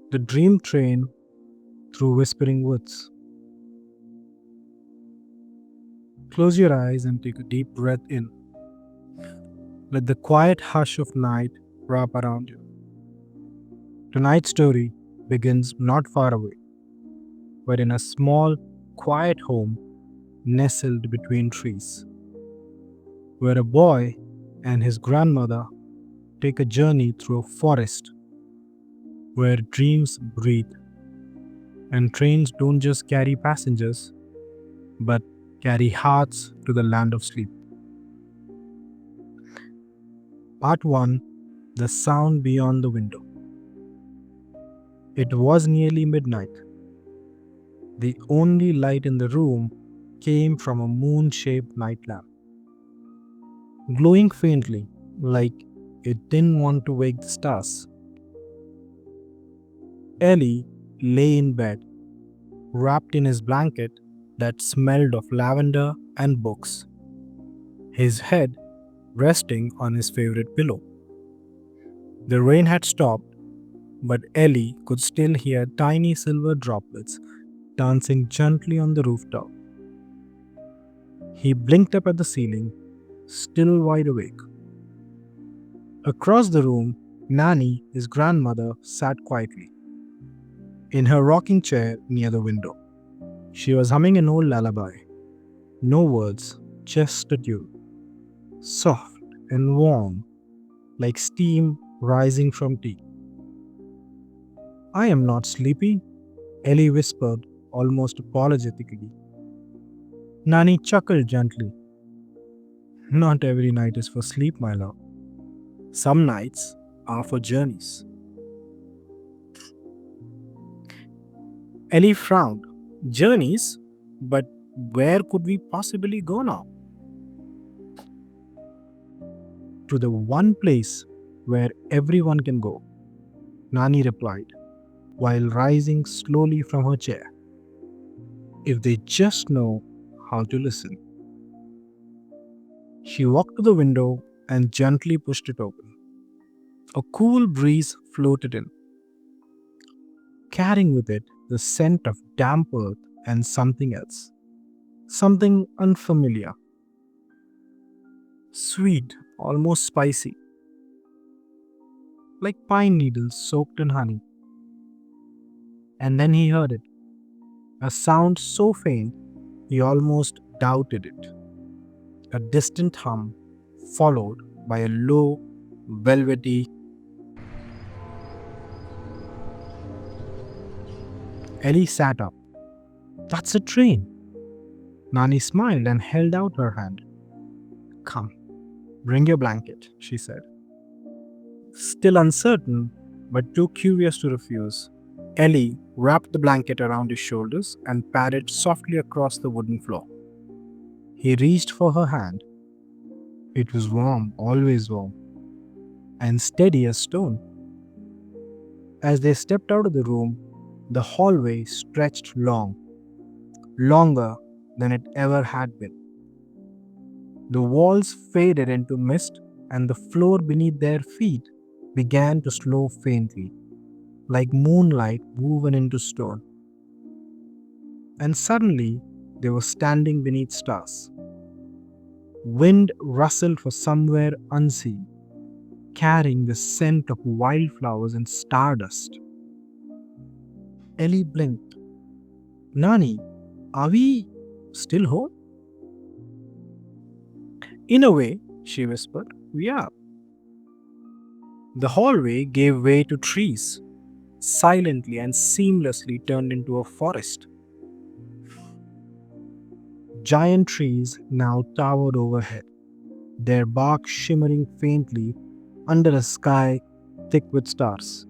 The dream train through whispering woods. Close your eyes and take a deep breath in. Let the quiet hush of night wrap around you. Tonight's story begins not far away, but in a small, quiet home nestled between trees, where a boy and his grandmother take a journey through a forest where dreams breathe and trains don't just carry passengers but carry hearts to the land of sleep. Part 1. The Sound Beyond the Window. It was nearly midnight. The only light in the room came from a moon shaped night lamp, glowing faintly like it didn't want to wake the stars. Ellie lay in bed, wrapped in his blanket that smelled of lavender and books, his head resting on his favorite pillow. The rain had stopped, but Ellie could still hear tiny silver droplets dancing gently on the rooftop. He blinked up at the ceiling, still wide awake. Across the room, Nanny, his grandmother, sat quietly in her rocking chair near the window. She was humming an old lullaby. No words, just a tune, soft and warm, like steam rising from tea. I am not sleepy, Ellie whispered, almost apologetically. Nanny chuckled gently. Not every night is for sleep, my love. Some nights are for journeys. Ellie frowned. Journeys? But where could we possibly go now? To the one place where everyone can go, Nani replied, while rising slowly from her chair. If they just know how to listen. She walked to the window and gently pushed it open. A cool breeze floated in, carrying with it the scent of damp earth and something else. Something unfamiliar. Sweet, almost spicy, like pine needles soaked in honey. And then he heard it, a sound so faint he almost doubted it. A distant hum, followed by a low, velvety. Ellie sat up. That's a train. Nani smiled and held out her hand. Come, bring your blanket, she said. Still uncertain, but too curious to refuse, Ellie wrapped the blanket around his shoulders and padded softly across the wooden floor. He reached for her hand. It was warm, always warm, and steady as stone. As they stepped out of the room, the hallway stretched long, longer than it ever had been. The walls faded into mist, and the floor beneath their feet began to slow faintly, like moonlight woven into stone. And suddenly, they were standing beneath stars. Wind rustled for somewhere unseen, carrying the scent of wildflowers and stardust. Ellie blinked. Nani, are we still home? In a way, she whispered, we are. The hallway gave way to trees, silently and seamlessly turned into a forest. Giant trees now towered overhead, their bark shimmering faintly under a sky thick with stars.